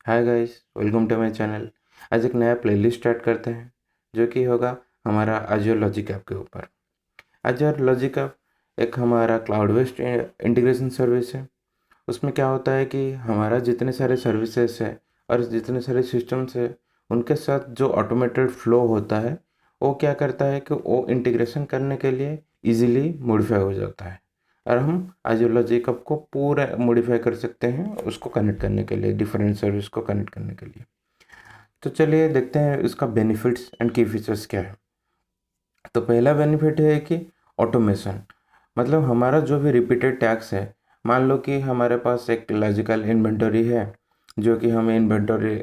Hi guys, welcome to my channel. आज एक नया प्लेलिस्ट स्टार्ट करते हैं जो कि होगा हमारा आजियो लॉजिक ऐप के ऊपर। आजियो लॉजिक ऐप एक हमारा क्लाउड बेस्ड इंटीग्रेशन सर्विस है। उसमें क्या होता है कि हमारा जितने सारे सर्विसेज है और जितने सारे सिस्टम्स है उनके साथ जो ऑटोमेटेड फ्लो होता है वो क्या करता है कि वो इंटीग्रेशन करने के लिए इजीली मॉडिफाई हो जाता है। और हम आजियो लॉजिक ऐप को पूरा मॉडिफाई कर सकते हैं उसको कनेक्ट करने के लिए, डिफरेंट सर्विस को कनेक्ट करने के लिए। तो चलिए देखते हैं इसका बेनिफिट्स एंड की फीचर्स क्या है। तो पहला बेनिफिट है कि ऑटोमेशन, मतलब हमारा जो भी रिपीटेड टैक्स है, मान लो कि हमारे पास एक लॉजिकल इन्वेंटरी है जो कि हमें इन्वेंटरी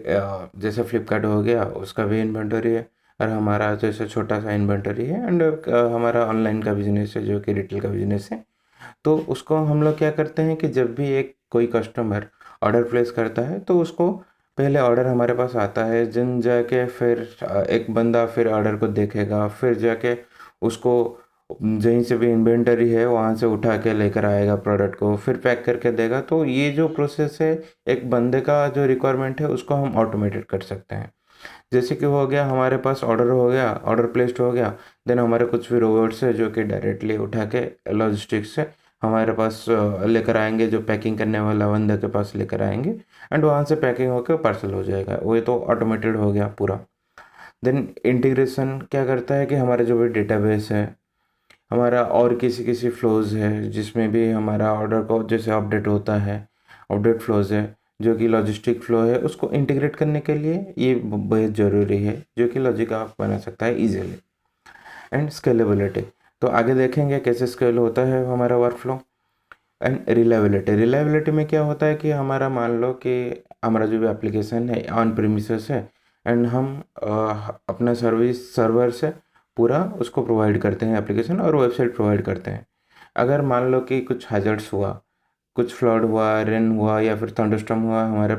जैसे फ्लिपकार्ट हो गया उसका भी इन्वेंटरी है, और हमारा जैसे छोटा सा इन्वेंटरी है एंड हमारा ऑनलाइन का बिजनेस है जो कि रिटेल का बिजनेस है। तो उसको हम लोग क्या करते हैं कि जब भी एक कोई कस्टमर ऑर्डर प्लेस करता है तो उसको पहले ऑर्डर हमारे पास आता है, जिन जाके फिर एक बंदा फिर ऑर्डर को देखेगा, फिर जाके उसको जहीं से भी इन्वेंटरी है वहाँ से उठा के लेकर आएगा प्रोडक्ट को, फिर पैक करके देगा। तो ये जो प्रोसेस है, एक बंदे का जो रिक्वायरमेंट है उसको हम ऑटोमेटेड कर सकते हैं। जैसे कि हो गया हमारे पास ऑर्डर हो गया, ऑर्डर प्लेस्ड हो गया, देन हमारे कुछ भी रोबोट्स है जो कि डायरेक्टली उठा के लॉजिस्टिक्स से हमारे पास लेकर आएंगे, जो पैकिंग करने वाला बंदे के पास लेकर आएंगे एंड वहाँ से पैकिंग होकर पार्सल हो जाएगा। वो तो ऑटोमेटेड हो गया पूरा। देन इंटीग्रेशन क्या करता है कि हमारे जो भी डेटाबेस है, हमारा और किसी किसी फ्लोज है जिसमें भी हमारा ऑर्डर को जैसे अपडेट होता है, अपडेट फ्लोज है जो कि लॉजिस्टिक फ्लो है, उसको इंटीग्रेट करने के लिए ये बहुत ज़रूरी है, जो कि लॉजिक आप बना सकता है इजीली। एंड स्केलेबिलिटी, तो आगे देखेंगे कैसे स्केल होता है हमारा वर्कफ्लो। एंड रिलायबिलिटी, रिलायबिलिटी में क्या होता है कि हमारा मान लो कि हमारा जो भी एप्लीकेशन है ऑन प्रीमिसेस है एंड हम अपना सर्विस सर्वर से पूरा उसको प्रोवाइड करते हैं एप्लीकेशन और वेबसाइट प्रोवाइड करते हैं। अगर मान लो कि कुछ हैजर्ड्स हुआ, कुछ फ्लड हुआ, रेन हुआ या फिर थंडरस्टॉर्म हुआ हमारे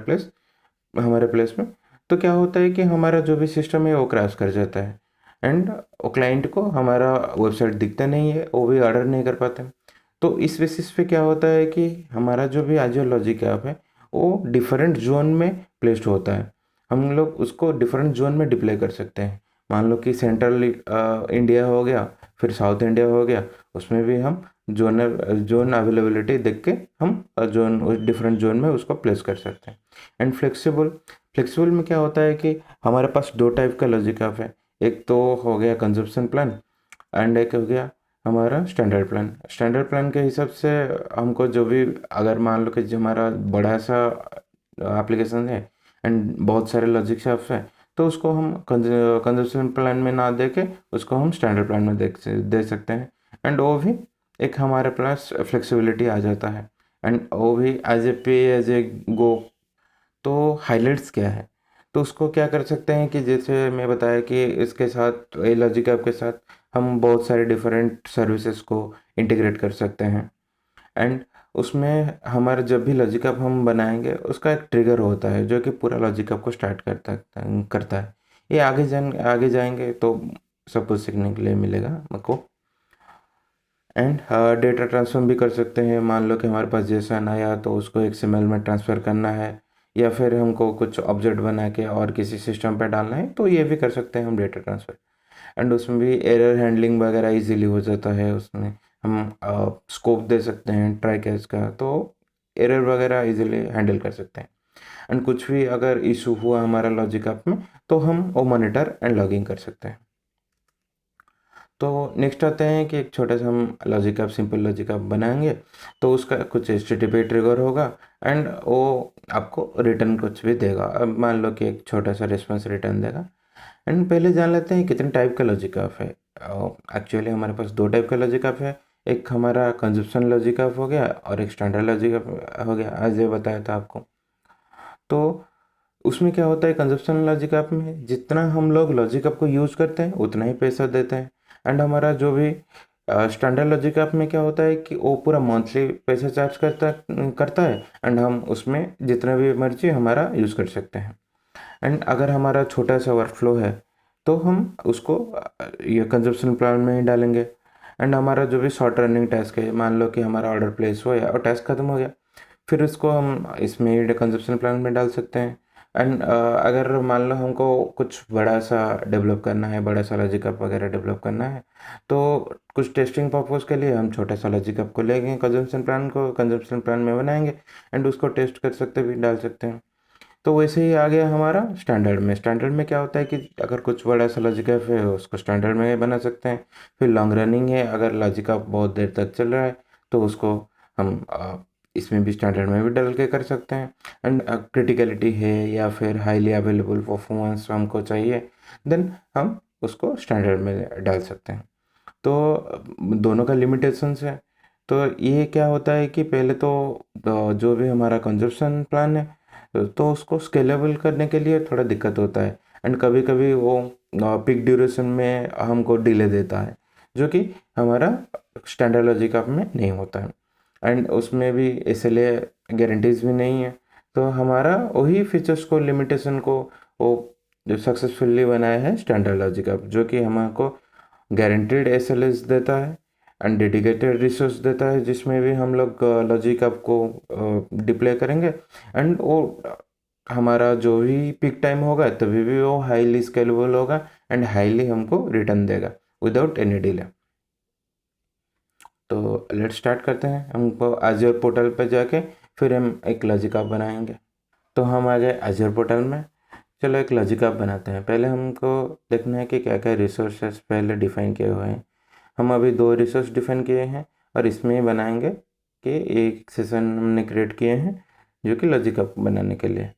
प्लेस में, तो क्या होता है कि हमारा जो भी सिस्टम है वो क्रैश कर जाता है एंड वो क्लाइंट को हमारा वेबसाइट दिखता नहीं है, वो भी ऑर्डर नहीं कर पाते। तो इस बेसिस पे क्या होता है कि हमारा जो भी आजियो लॉजिक ऐप है वो डिफरेंट जोन में प्लेस्ड होता है। हम लोग उसको डिफरेंट जोन में डिप्लॉय कर सकते हैं। मान लो कि सेंट्रल इंडिया हो गया, फिर साउथ इंडिया हो गया, उसमें भी हम जोन अवेलेबिलिटी देख के हम जोन डिफरेंट जोन में उसको प्लेस कर सकते हैं। एंड फ्लेक्सिबल, फ्लेक्सिबल में क्या होता है कि हमारे पास दो टाइप का लॉजिक ऐप है। एक तो हो गया कंजप्शन प्लान एंड एक हो गया हमारा स्टैंडर्ड प्लान। स्टैंडर्ड प्लान के हिसाब से हमको जो भी, अगर मान लो कि जो हमारा बड़ा सा एप्लीकेशन है एंड बहुत सारे लॉजिक ऐप्स हैं, तो उसको हम कंजप्शन प्लान में ना दे के उसको हम स्टैंडर्ड प्लान में दे सकते हैं। एंड वो भी एक हमारे पास फ्लेक्सिबिलिटी आ जाता है एंड वो भी एज ए पे एज ए गो। तो हाइलाइट्स क्या है, तो उसको क्या कर सकते हैं कि जैसे मैं बताया कि इसके साथ ए लॉजिक ऐप के साथ हम बहुत सारे डिफरेंट सर्विसेज को इंटीग्रेट कर सकते हैं। एंड उसमें हमारा जब भी लॉजिक ऐप हम बनाएंगे उसका एक ट्रिगर होता है जो कि पूरा लॉजिक ऐप को स्टार्ट करता है। ये आगे जाएंगे तो सब कुछ सीखने के लिए मिलेगा हमको। एंड डेटा ट्रांसफर भी कर सकते हैं। मान लो कि हमारे पास जेसन आया तो उसको XML में ट्रांसफ़र करना है, या फिर हमको कुछ ऑब्जेक्ट बना के और किसी सिस्टम पे डालना है, तो ये भी कर सकते हैं हम डेटा ट्रांसफ़र। एंड उसमें भी एरर हैंडलिंग वगैरह इजीली हो जाता है। उसमें हम स्कोप दे सकते हैं ट्राई कैच का, तो एरर वगैरह इजीली हैंडल कर सकते हैं। एंड कुछ भी अगर इशू हुआ हमारा लॉजिक ऐप में तो हम वो मॉनिटर एंड लॉगिंग कर सकते हैं। तो नेक्स्ट आते हैं कि एक छोटा सा हम logic app, simple logic app बनाएंगे। तो उसका कुछ HTTP ट्रिगर होगा एंड वो आपको रिटर्न कुछ भी देगा। अब मान लो कि एक छोटा सा रिस्पॉन्स रिटर्न देगा। एंड पहले जान लेते हैं कितने टाइप का लॉजिक ऐप है। एक्चुअली हमारे पास दो टाइप का लॉजिक ऐप है। एक हमारा कंजप्शन लॉजिक ऐप हो गया और एक स्टैंडर्ड लॉजिक ऐप हो गया, आज ये बताया था आपको। तो उसमें क्या होता है, कंजप्शन लॉजिक ऐप में जितना हम लोग लॉजिक ऐप को यूज़ करते हैं उतना ही पैसा देते हैं। एंड हमारा जो भी स्टैंडर्ड लॉजिक ऐप में क्या होता है कि वो पूरा मंथली पैसा चार्ज करता है एंड हम उसमें जितना भी मर्जी हमारा यूज़ कर सकते हैं। एंड अगर हमारा छोटा सा वर्कफ्लो है तो हम उसको ये कंजप्शन प्लान में ही डालेंगे। एंड हमारा जो भी शॉर्ट रनिंग टास्क है, मान लो कि हमारा ऑर्डर प्लेस हो या और टास्क खत्म हो गया, फिर उसको हम इसमें कंजप्शन प्लान में डाल सकते हैं। एंड अगर मान लो हमको कुछ बड़ा सा डेवलप करना है, बड़ा सा लॉजिक ऐप वगैरह डेवलप करना है, तो कुछ टेस्टिंग पर्पज़ के लिए हम छोटा सा लॉजिक ऐप को लेंगे, कंजम्पशन प्लान में बनाएंगे एंड उसको टेस्ट कर सकते भी डाल सकते हैं। तो वैसे ही आ गया हमारा स्टैंडर्ड में क्या होता है कि अगर कुछ बड़ा सा लॉजिक ऐप है उसको स्टैंडर्ड में बना सकते हैं। फिर लॉन्ग रनिंग है, अगर लॉजिक ऐप बहुत देर तक चल रहा है तो उसको हम इसमें भी स्टैंडर्ड में भी डाल के कर सकते हैं। एंड क्रिटिकलिटी है या फिर हाईली अवेलेबल परफॉर्मेंस हमको चाहिए, देन हम उसको स्टैंडर्ड में डाल सकते हैं। तो दोनों का लिमिटेशंस है। तो ये क्या होता है कि पहले तो जो भी हमारा कंजप्शन प्लान है तो उसको स्केलेबल करने के लिए थोड़ा दिक्कत होता है। एंड कभी कभी वो पीक ड्यूरेशन में हमको डिले देता है, जो कि हमारा स्टैंडर्ड लॉजिक ऐप में नहीं होता है। एंड उसमें भी इसलिए गारंटीज भी नहीं है। तो हमारा वही फीचर्स को लिमिटेशन को वो जो सक्सेसफुली बनाया है स्टैंडर्ड लॉजिक ऐप, जो कि हमको गारंटीड एसएलएस देता है एंड डेडिकेटेड रिसोर्स देता है, जिसमें भी हम लोग लॉजिक ऐप को डिप्लॉय करेंगे एंड वो हमारा जो भी पिक टाइम होगा तभी भी वो हाईली स्केलेबल होगा एंड हाईली हमको रिटर्न देगा विदाउट एनी डिले। तो लेट स्टार्ट करते हैं। हमको आज़्योर पोर्टल पर जाके फिर हम एक लॉजिक ऐप बनाएंगे। तो हम आ गए आज़्योर पोर्टल में। चलो एक लॉजिक ऐप बनाते हैं। पहले हमको देखना है कि क्या क्या रिसोर्सेस पहले डिफाइन किए हुए हैं। हम अभी 2 रिसोर्स डिफाइन किए हैं और इसमें ही बनाएंगे कि एक सेशन हमने क्रिएट किए हैं जो कि लॉजिक ऐप बनाने के लिए।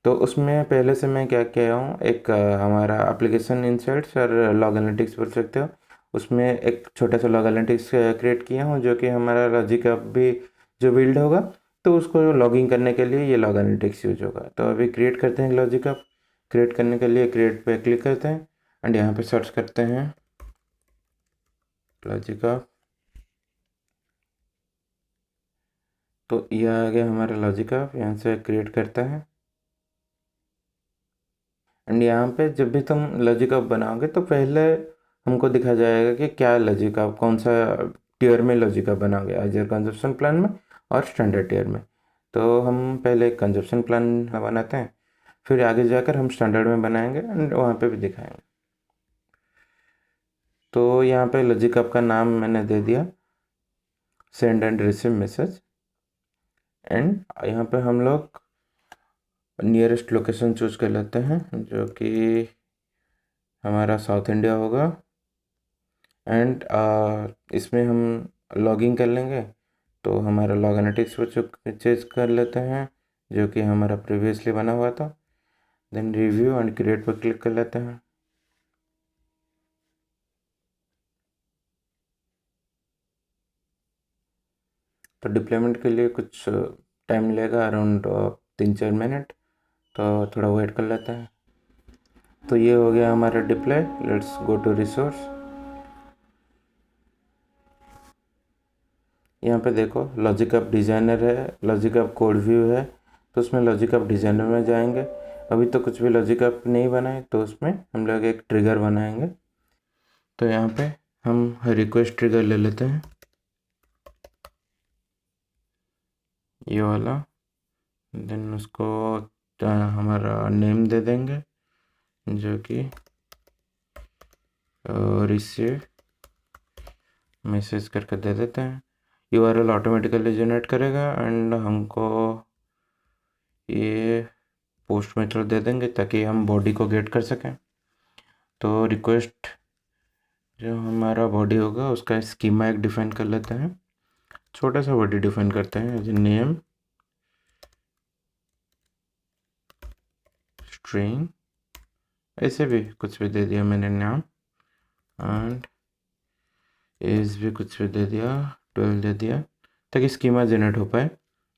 तो उसमें पहले से मैं क्या किया हूँ, एक हमारा एप्लीकेशन इंसाइट्स और लॉग एनालिटिक्स बोल सकते हो, उसमें एक छोटा सा लॉग एनालिटिक्स क्रिएट किया हूँ, जो कि हमारा लॉजिक ऐप भी जो बिल्ड होगा तो उसको लॉगिंग करने के लिए ये लॉग एनालिटिक्स यूज होगा। तो अभी क्रिएट करते हैं लॉजिक ऐप। क्रिएट करने के लिए क्रिएट पे क्लिक करते हैं एंड यहाँ पे सर्च करते हैं लॉजिक ऐप। तो ये आ गया हमारा लॉजिक ऐप, यहाँ से क्रिएट करता है। एंड यहाँ पे जब भी तुम लॉजिक ऐप बनाओगे तो पहले हमको दिखा जाएगा कि क्या लॉजिक ऐप, कौन सा टीयर में लॉजिक ऐप बनाओगे, एज कंजप्शन प्लान में और स्टैंडर्ड टीयर में। तो हम पहले कंजप्शन प्लान बनाते हैं, फिर आगे जाकर हम स्टैंडर्ड में बनाएंगे एंड वहाँ पे भी दिखाएंगे। तो यहाँ पे लॉजिक ऐप का नाम मैंने दे दिया send and receive message. And यहाँ पे हम लोग नियरेस्ट लोकेशन चूज कर लेते हैं, जो कि हमारा साउथ इंडिया होगा। एंड इसमें हम लॉगिंग कर लेंगे। तो हमारा लॉग एनालिटिक्स परचेज कर लेते हैं, जो कि हमारा प्रीवियसली बना हुआ था। देन रिव्यू एंड क्रिएट पर क्लिक कर लेते हैं। तो डिप्लॉयमेंट के लिए कुछ टाइम लेगा, अराउंड 3-4 मिनट। तो थोड़ा वेट कर लेते हैं। तो ये हो गया हमारा deploy. Let's go to resource. यहाँ पे देखो लॉजिक ऐप डिज़ाइनर है, लॉजिक ऐप कोड व्यू है। तो उसमें लॉजिक ऐप डिज़ाइनर में जाएंगे। अभी तो कुछ भी लॉजिक ऐप नहीं बनाए, तो उसमें हम लोग एक ट्रिगर बनाएंगे। तो यहाँ पे हम रिक्वेस्ट ट्रिगर ले लेते हैं, ये वाला। देन उसको हमारा नेम दे देंगे, जो कि रिसीव मैसेज करके दे देते हैं। यूआरएल ऑटोमेटिकली जनरेट करेगा एंड हमको ये पोस्ट मेथड दे देंगे ताकि हम बॉडी को गेट कर सकें। तो रिक्वेस्ट जो हमारा बॉडी होगा उसका स्कीमा एक डिफाइन कर लेते हैं। छोटा सा बॉडी डिफाइन करते हैं, एज नेम स्ट्रिंग, ऐसे भी कुछ भी दे दिया मैंने नाम। एंड एज भी कुछ भी दे दिया, 12 दे दिया, ताकि स्कीमा जनरेट हो पाए।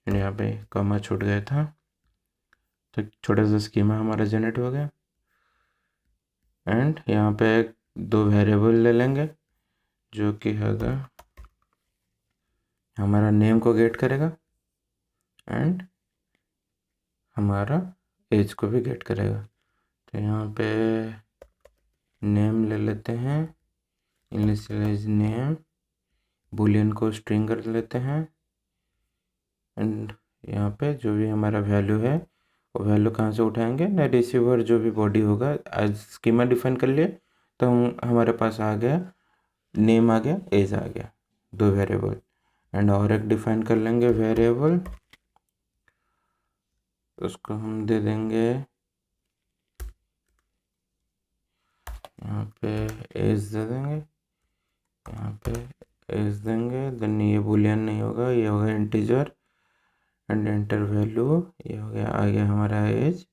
एंड यहाँ पे कॉमा छूट गया था, तो छोटा सा स्कीमा हमारा जनरेट हो गया। एंड यहाँ पे 2 वेरिएबल ले लेंगे, जो कि होगा हमारा नेम को गेट करेगा एंड हमारा एज को भी गेट करेगा। तो यहाँ पे नेम ले लेते हैं, इनिशियलाइज नेम, बुलियन को स्ट्रिंग कर लेते हैं। एंड यहाँ पे जो भी हमारा वैल्यू है वैल्यू कहाँ से उठाएंगे ना, रिसीवर जो भी बॉडी होगा, आज स्कीमा डिफाइन कर लिए तो हमारे पास आ गया नेम, आ गया एज, आ गया 2 वेरिएबल। एंड और एक डिफाइन कर लेंगे वेरिएबल, उसको हम दे देंगे यहाँ पे एज दे देंगे, यहाँ पे एज देंगे। देन ये बुलियन नहीं होगा, ये होगा इंटीजर। एंड एंटर वैल्यू, ये हो गया, आ गया हमारा एज।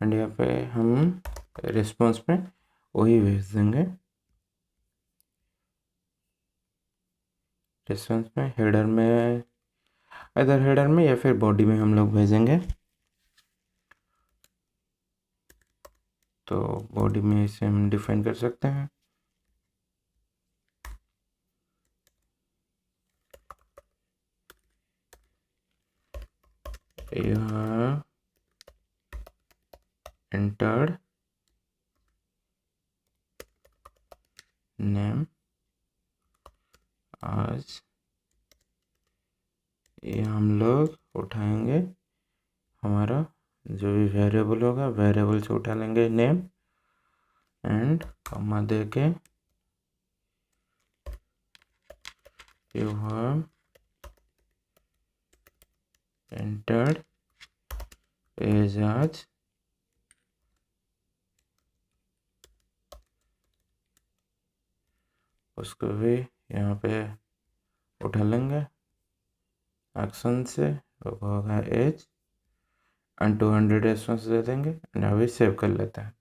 एंड यहाँ पे हम रिस्पॉन्स में वही भेज देंगे, रिस्पॉन्स में हेडर में, इधर हेडर में या फिर बॉडी में हम लोग भेजेंगे। तो बॉडी में इसे हम डिफाइन कर सकते हैं, यह entered name आज, ये हम लोग उठाएंगे हमारा जो भी वेरिएबल होगा, वेरिएबल से उठा लेंगे नेम एंड कॉमा दे के यू हैव एंटर्ड एज आज, उसको भी यहाँ पे उठा लेंगे एक्शन से, वो होगा एज एंड 200 रेस्पॉन्स दे देंगे। एंड अभी सेव कर लेते हैं।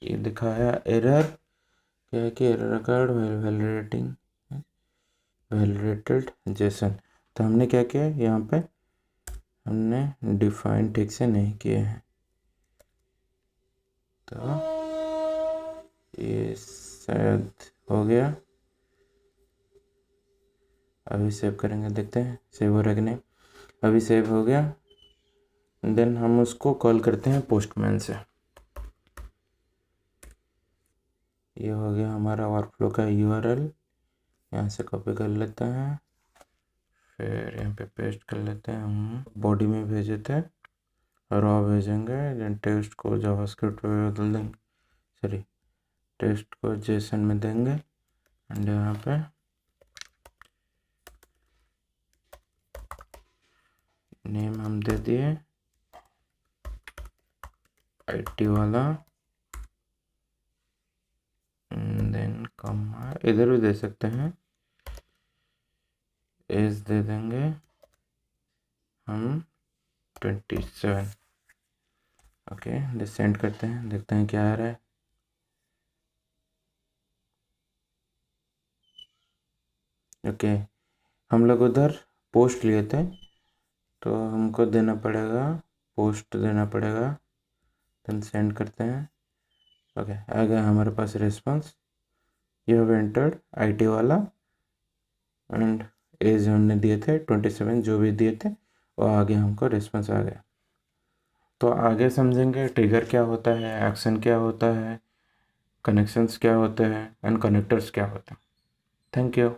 ये दिखाया एरर, क्या है कि error occurred validating validated Jason. तो हमने क्या किया, यहाँ पे हमने डिफाइन ठीक से नहीं किए हैं, तो ये शायद हो गया। अभी सेव करेंगे, देखते हैं सेव हो रहा कि नहीं। अभी सेव हो गया। देन हम उसको कॉल करते हैं पोस्टमैन से। ये हो गया हमारा वर्कफ्लो का यूआरएल, यहाँ से कॉपी कर लेते हैं, फिर यहाँ पे पेस्ट कर लेते हैं। हम बॉडी में भेजे थे, रॉ भेजेंगे, देन टेक्स्ट को जावास्क्रिप्ट पे बदल देंगे, सॉरी टेक्स्ट को जेसन में देंगे। एंड यहाँ पे नेम हम दे दिए आईटी वाला, देन कॉमा इधर भी दे सकते हैं, एज दे देंगे हम 27। ओके, सेंड करते हैं, देखते हैं क्या आ रहा है। ओके, हम लोग उधर पोस्ट लिए थे तो हमको देना पड़ेगा, पोस्ट देना पड़ेगा। देन सेंड करते हैं। ओके, आ गया हमारे पास response, you have entered it वाला एंड एज हमने दिए थे 27, जो भी दिए थे वो आगे हमको रिस्पॉन्स आ गया। तो आगे समझेंगे ट्रिगर क्या होता है, एक्शन क्या होता है, कनेक्शंस क्या होते हैं एंड कनेक्टर्स क्या होते हैं। Thank you.